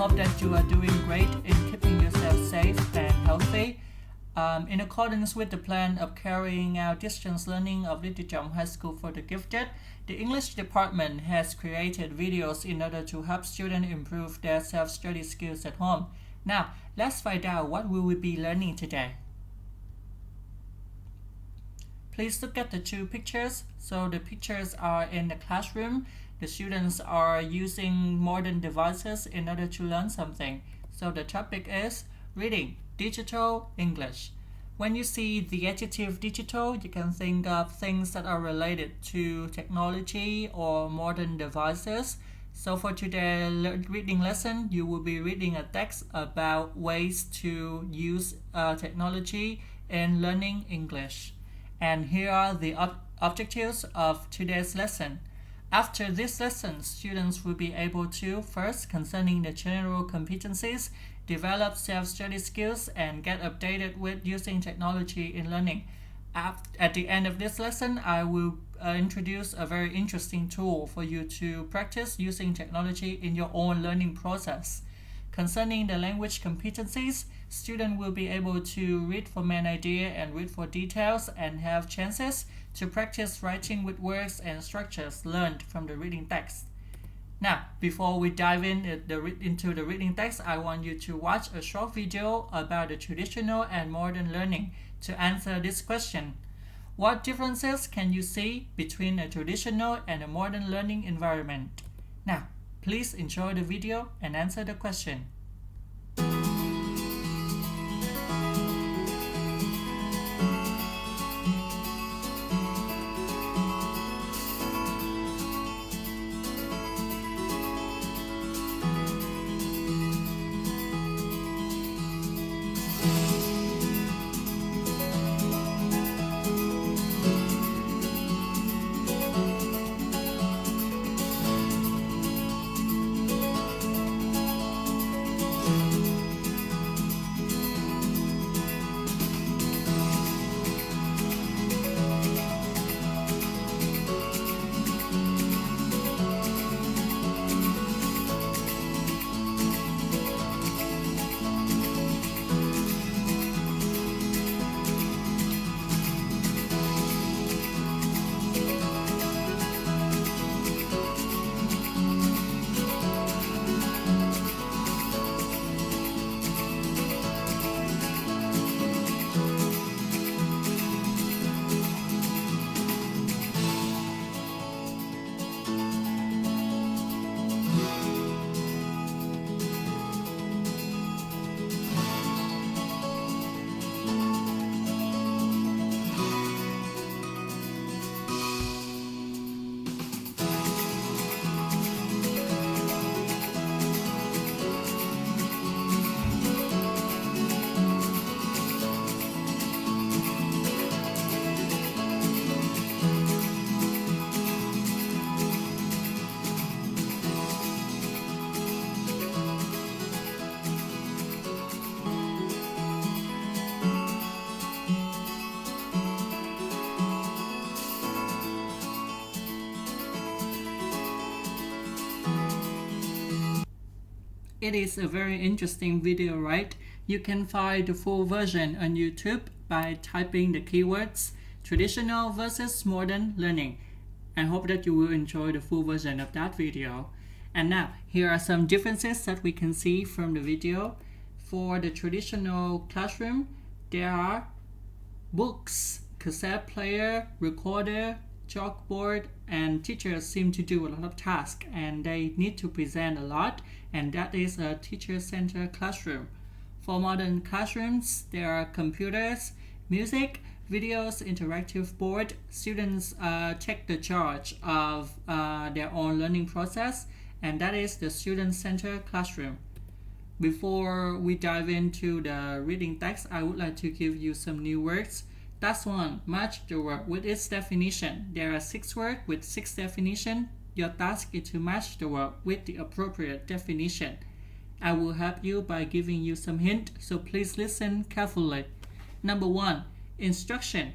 hope that you are doing great in keeping yourself safe and healthy. In accordance with the plan of carrying out distance learning of Ly Tu Trong Highschool for the Gifted, the English department has created videos in order to help students improve their self-study skills at home. Now, let's find out what we will be learning today. Please look at the two pictures. So the pictures are in the classroom. The students are using modern devices in order to learn something. So the topic is reading, digital, English. When you see the adjective digital, you can think of things that are related to technology or modern devices. So for today's reading lesson, you will be reading a text about ways to use technology in learning English. And here are the objectives of today's lesson. After this lesson, students will be able to, first, concerning the general competencies, develop self-study skills, and get updated with using technology in learning. At the end of this lesson, I will introduce a very interesting tool for you to practice using technology in your own learning process. Concerning the language competencies, students will be able to read for main idea and read for details and have chances to practice writing with words and structures learned from the reading text. Now, before we dive into the reading text, I want you to watch a short video about the traditional and modern learning to answer this question. What differences can you see between a traditional and a modern learning environment? Now, please enjoy the video and answer the question. It is a very interesting video, right? You can find the full version on YouTube by typing the keywords traditional versus modern learning. I hope that you will enjoy the full version of that video. And now, here are some differences that we can see from the video. For the traditional classroom, there are books, cassette player, recorder, chalkboard, and teachers seem to do a lot of tasks and they need to present a lot, and that is a teacher-centered classroom. For modern classrooms, there are computers, music, videos, interactive board. Students take the charge of their own learning process, and that is the student-centered classroom. Before we dive into the reading text, I would like to give you some new words. Task 1. Match the word with its definition. There are 6 words with 6 definitions. Your task is to match the word with the appropriate definition. I will help you by giving you some hint, so please listen carefully. Number 1. Instruction.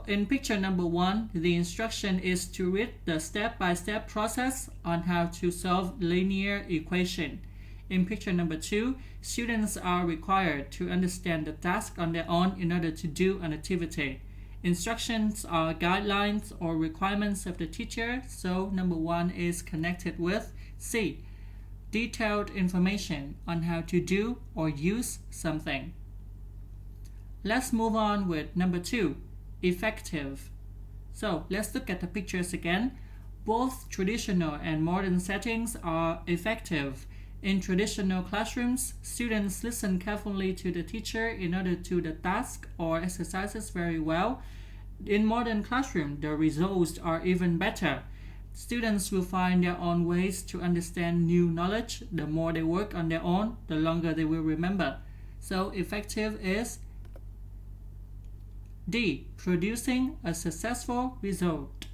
in picture number 1, the instruction is to read the step-by-step process on how to solve linear equation. In picture number 2, students are required to understand the task on their own in order to do an activity. Instructions are guidelines or requirements of the teacher, so number 1 is connected with C, detailed information on how to do or use something. Let's move on with number 2, effective. So let's look at the pictures again. Both traditional and modern settings are effective. In traditional classrooms, students listen carefully to the teacher in order to do the task or exercises very well. In modern classroom, the results are even better. Students will find their own ways to understand new knowledge. The more they work on their own, the longer they will remember. So effective is D, producing a successful result.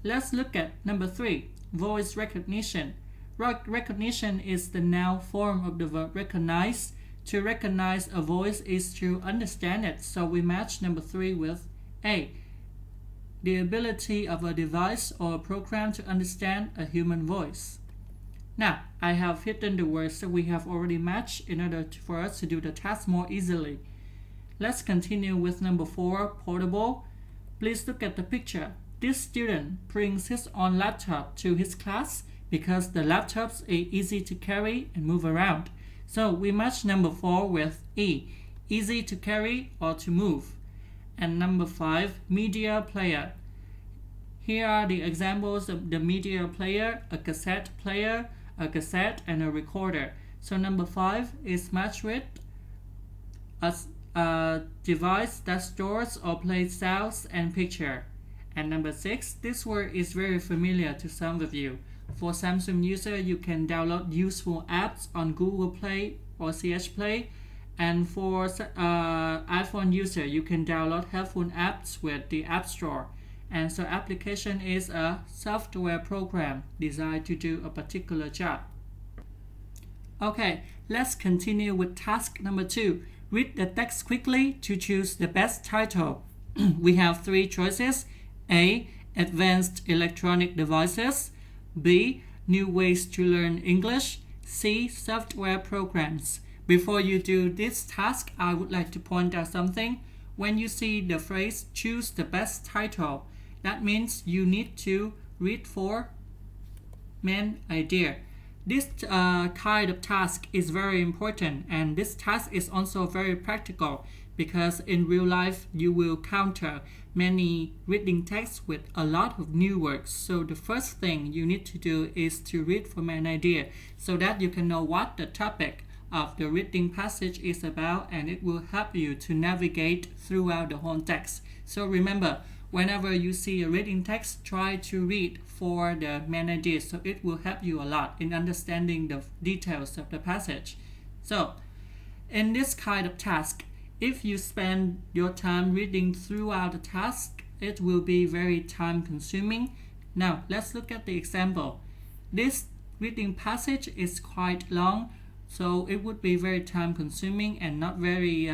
Let's look at number 3, voice recognition. Recognition is the noun form of the verb recognize. To recognize a voice is to understand it, so we match number 3 with A, the ability of a device or a program to understand a human voice. Now, I have hidden the words that we have already matched in order for us to do the task more easily. Let's continue with number 4, portable. Please look at the picture. This student brings his own laptop to his class because the laptops are easy to carry and move around. So we match number 4 with E, easy to carry or to move. And number 5, media player. Here are the examples of the media player, a cassette player, a cassette, and a recorder. So number 5 is matched with a device that stores or plays sounds and picture. And number 6, this word is very familiar to some of you. For Samsung user, you can download useful apps on Google Play or CH Play. And for iPhone user, you can download helpful apps with the App Store. And so application is a software program designed to do a particular job. Okay, let's continue with task number 2. Read the text quickly to choose the best title. We have 3 choices. A, advanced electronic devices. B, new ways to learn English. C, software programs. Before you do this task, I would like to point out something. When you see the phrase choose the best title, that means you need to read 4 main idea. This kind of task is very important, and this task is also very practical because in real life you will encounter many reading texts with a lot of new words. So the first thing you need to do is to read for main idea so that you can know what the topic of the reading passage is about, and it will help you to navigate throughout the whole text. So remember, whenever you see a reading text, try to read for the main idea, so it will help you a lot in understanding the details of the passage. So, in this kind of task, if you spend your time reading throughout the task, it will be very time consuming. Now, let's look at the example. This reading passage is quite long, so it would be very time consuming and not very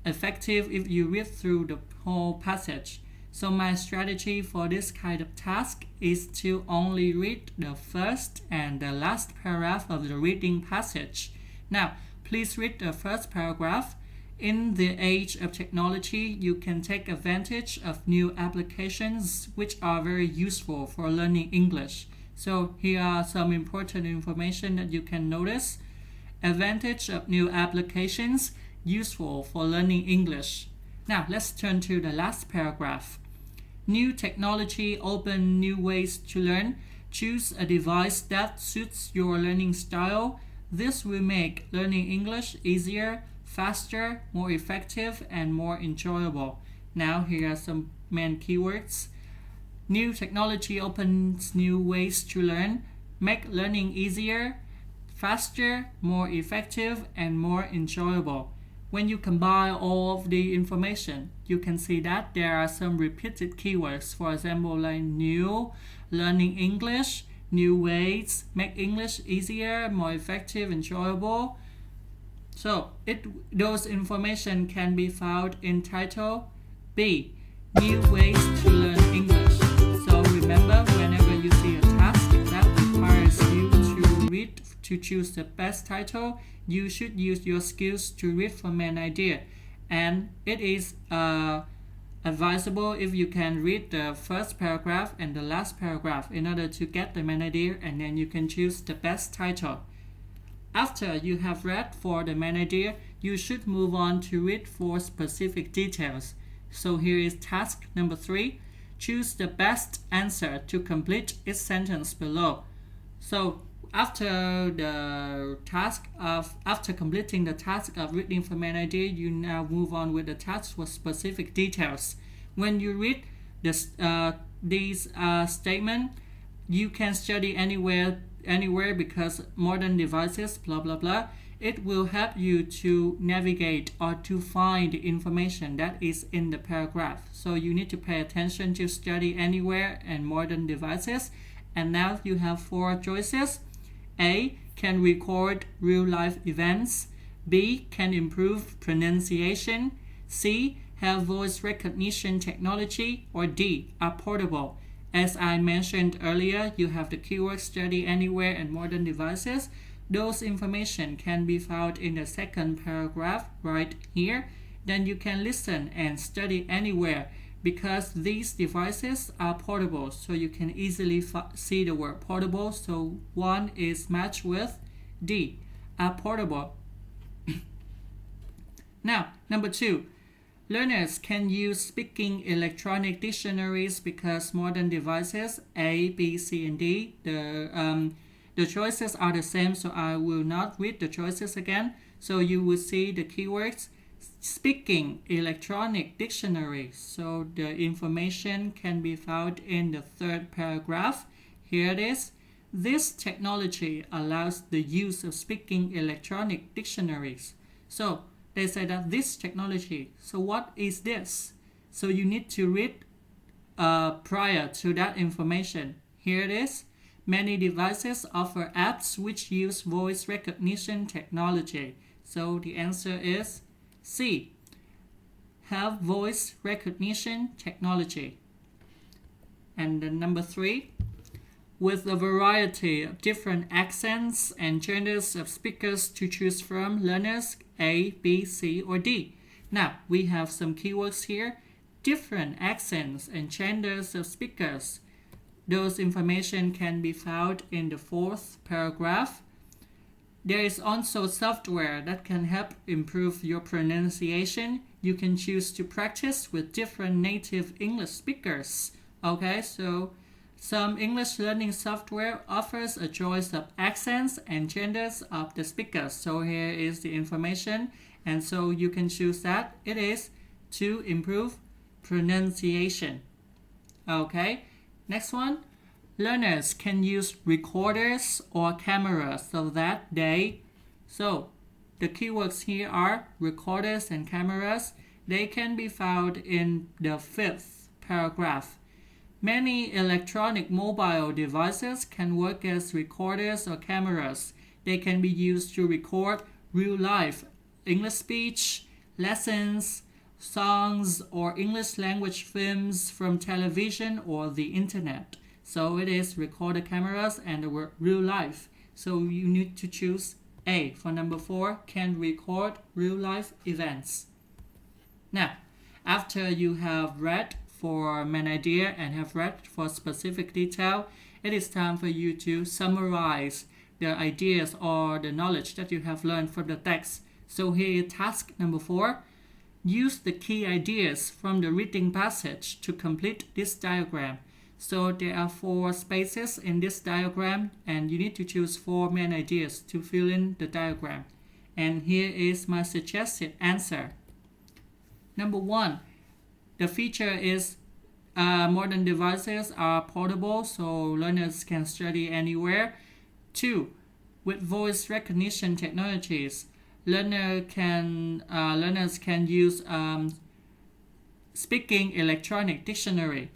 effective if you read through the whole passage. So my strategy for this kind of task is to only read the first and the last paragraph of the reading passage. Now, please read the first paragraph. In the age of technology, you can take advantage of new applications which are very useful for learning English. So here are some important information that you can notice. Advantage of new applications, useful for learning English. Now, let's turn to the last paragraph. New technology open new ways to learn. Choose a device that suits your learning style. This will make learning English easier, faster, more effective, and more enjoyable. Now, here are some main keywords. New technology opens new ways to learn. Make learning easier, faster, more effective, and more enjoyable. When you combine all of the information, you can see that there are some repeated keywords. For example, like new, learning English, new ways, make English easier, more effective, enjoyable. So those information can be found in title B. New ways to learn English. So remember, whenever you see a task that requires you to read to choose the best title, you should use your skills to read from an idea. And it is advisable if you can read the first paragraph and the last paragraph in order to get the main idea, and then you can choose the best title. After you have read for the main idea, you should move on to read for specific details. So here is task number 3. Choose the best answer to complete each sentence below. So after completing the task of reading for main idea, you now move on with the task for specific details. When you read these statements, you can study anywhere because modern devices, blah blah blah, it will help you to navigate or to find the information that is in the paragraph. So you need to pay attention to study anywhere and modern devices. And now you have 4 choices. A. Can record real-life events. B. Can improve pronunciation. C. Have voice recognition technology. Or D. Are portable. As I mentioned earlier, you have the keyword study anywhere and modern devices. Those information can be found in the second paragraph right here. Then you can listen and study anywhere because these devices are portable. So you can easily see the word portable. So 1 is matched with D, are portable. Now, number 2. Learners can use speaking electronic dictionaries because modern devices A, B, C, and D. The choices are the same, so I will not read the choices again. So you will see the keywords speaking electronic dictionary. So the information can be found in the third paragraph. Here it is. This technology allows the use of speaking electronic dictionaries. So they say that this technology. So what is this? So you need to read prior to that information. Here it is. Many devices offer apps which use voice recognition technology. So the answer is C. Have voice recognition technology. And then number 3. With a variety of different accents and genders of speakers to choose from, learners A, B, C, or D. Now, we have some keywords here. Different accents and genders of speakers. Those information can be found in the 4th paragraph. There is also software that can help improve your pronunciation. You can choose to practice with different native English speakers. Okay, so some English learning software offers a choice of accents and genders of the speakers. So here is the information, and so you can choose that. It is to improve pronunciation. Okay, next one. Learners can use recorders or cameras so the keywords here are recorders and cameras. They can be found in the 5th paragraph. Many electronic mobile devices can work as recorders or cameras. They can be used to record real-life English speech, lessons, songs, or English language films from television or the internet. So it is recorder cameras and the word real life. So you need to choose A for number 4, can record real life events. Now, after you have read for main idea and have read for specific detail, it is time for you to summarize the ideas or the knowledge that you have learned from the text. So here is task number 4. Use the key ideas from the reading passage to complete this diagram. So there are 4 spaces in this diagram, and you need to choose 4 main ideas to fill in the diagram. And here is my suggested answer. Number 1, the feature is modern devices are portable, so learners can study anywhere. 2, with voice recognition technologies, learners can use speaking electronic dictionary.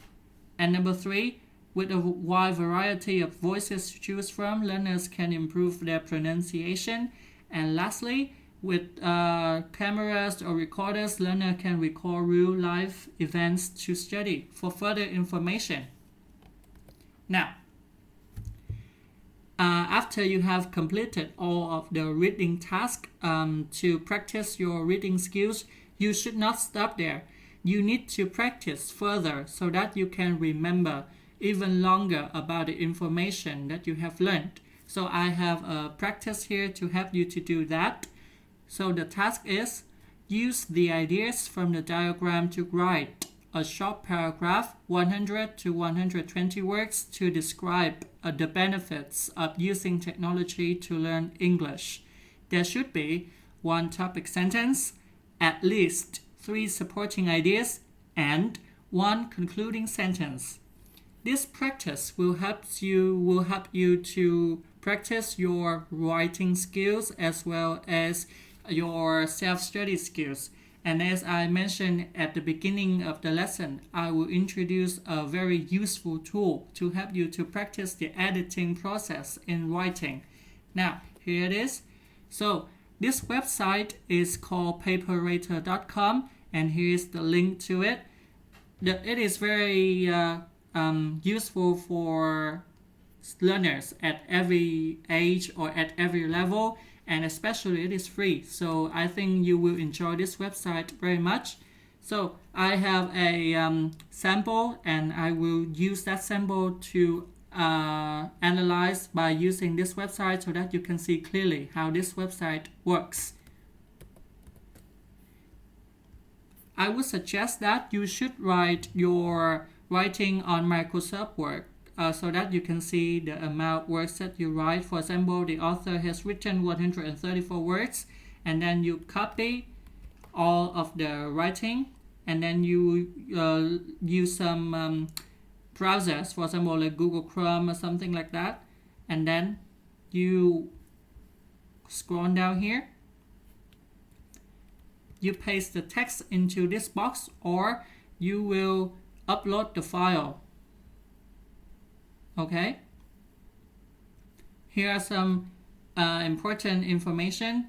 And number 3, with a wide variety of voices to choose from, learners can improve their pronunciation. And lastly, With cameras or recorders, learner can record real-life events to study for further information. Now, after you have completed all of the reading tasks to practice your reading skills, you should not stop there. You need to practice further so that you can remember even longer about the information that you have learned. So I have a practice here to help you to do that. So the task is use the ideas from the diagram to write a short paragraph, 100 to 120 words, to describe the benefits of using technology to learn English. There should be one topic sentence, at least 3 supporting ideas, and 1 concluding sentence. This practice will help you to practice your writing skills as well as your self-study skills. And as I mentioned at the beginning of the lesson, I will introduce a very useful tool to help you to practice the editing process in writing. Now, here it is. So, this website is called paperrater.com, and here's the link to it. It is very useful for learners at every age or at every level, and especially it is free. So I think you will enjoy this website very much. So I have a sample, and I will use that sample to analyze by using this website so that you can see clearly how this website works. I would suggest that you should write your writing on Microsoft Word so that you can see the amount of words that you write. For example, the author has written 134 words, and then you copy all of the writing, and then you use some browsers, for example, like Google Chrome or something like that, and then you scroll down here. You paste the text into this box, or you will upload the file. Okay? Here are some important information.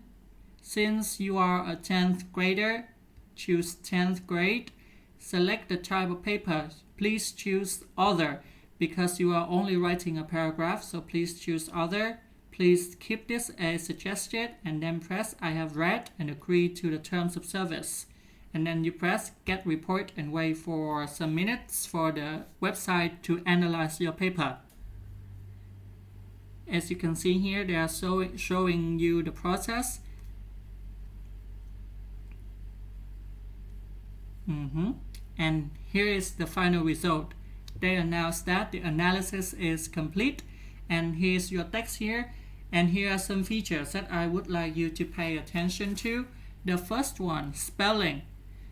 Since you are a 10th grader, choose 10th grade. Select the type of paper. Please choose other because you are only writing a paragraph, so please choose other. Please keep this as suggested, and then press I have read and agree to the terms of service. And then you press get report and wait for some minutes for the website to analyze your paper. As you can see here, they are showing you the process. And here is the final result. They announce that the analysis is complete, and here's your text here. And here are some features that I would like you to pay attention to. The first one, spelling.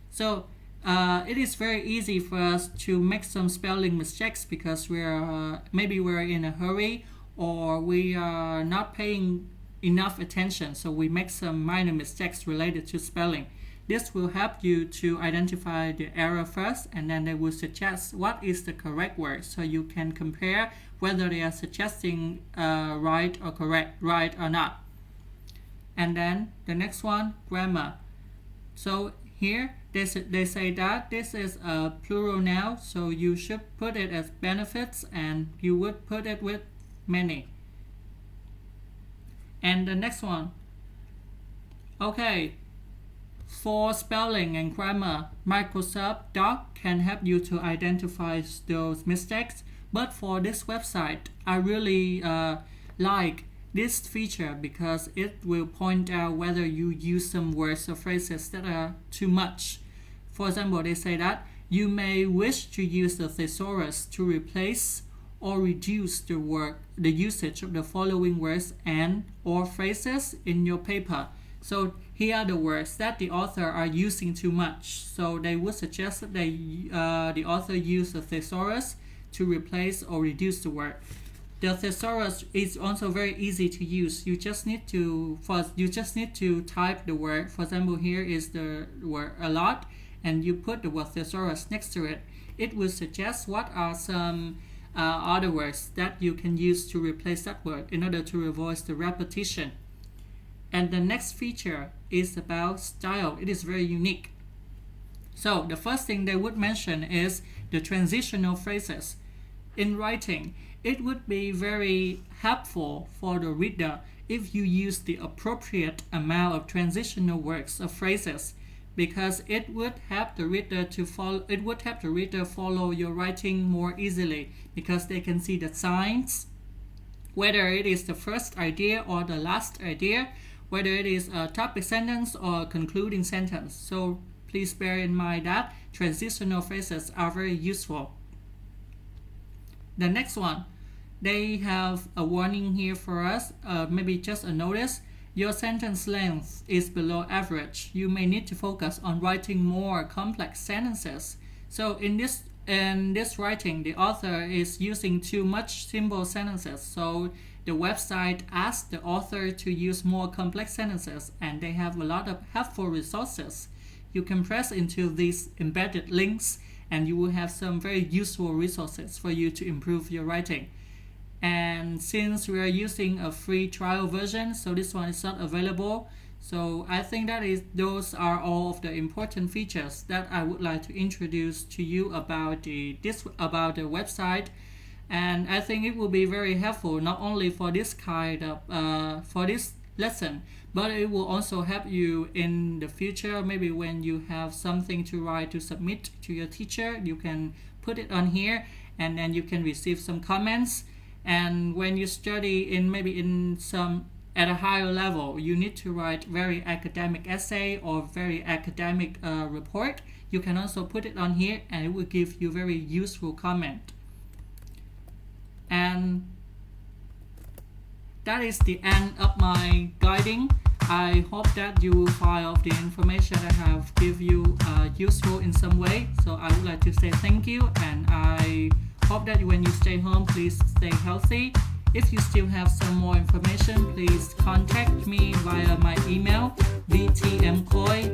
So it is very easy for us to make some spelling mistakes because maybe we're in a hurry, or we are not paying enough attention, so we make some minor mistakes related to spelling. This will help you to identify the error first, and then they will suggest what is the correct word, so you can compare whether they are suggesting right or correct, right or not. And then the next one, grammar. So here they say that this is a plural noun, so you should put it as benefits, and you would put it with many. And the next one, okay, for spelling and grammar, Microsoft Doc can help you to identify those mistakes. But for this website, I really like this feature because it will point out whether you use some words or phrases that are too much. For example, they say that you may wish to use the thesaurus to replace or reduce the usage of the following words and or phrases in your paper. So here are the words that the author are using too much. So they would suggest that the author use the thesaurus to replace or reduce the word. The thesaurus is also very easy to use. You just need to type the word. For example, here is the word a lot, and you put the word thesaurus next to it. It will suggest what are some other words that you can use to replace that word in order to avoid the repetition. And the next feature is about style. It is very unique. So the first thing they would mention is the transitional phrases. In writing, it would be very helpful for the reader if you use the appropriate amount of transitional words or phrases, because it would help the reader follow your writing more easily, because they can see the signs, whether it is the first idea or the last idea, whether it is a topic sentence or a concluding sentence. So please bear in mind that transitional phrases are very useful. The next one, they have a warning here for us, maybe just a notice. Your sentence length is below average. You may need to focus on writing more complex sentences. So in this writing, the author is using too much simple sentences. So the website asks the author to use more complex sentences, and they have a lot of helpful resources. You can press into these embedded links and you will have some very useful resources for you to improve your writing. And since we are using a free trial version, so this one is not available. So I think those are all of the important features that I would like to introduce to you about the website. And I think it will be very helpful not only for this for this lesson, but it will also help you in the future. Maybe when you have something to write to submit to your teacher, you can put it on here, and then you can receive some comments. And when you study at a higher level, you need to write very academic essay or very academic report, you can also put it on here and it will give you very useful comment. And that is the end of my guiding. I hope that you will find the information I have give you useful in some way. So I would like to say thank you, and I hope that when you stay home, please stay healthy. If you still have some more information, please contact me via my email vtmcoy.cltt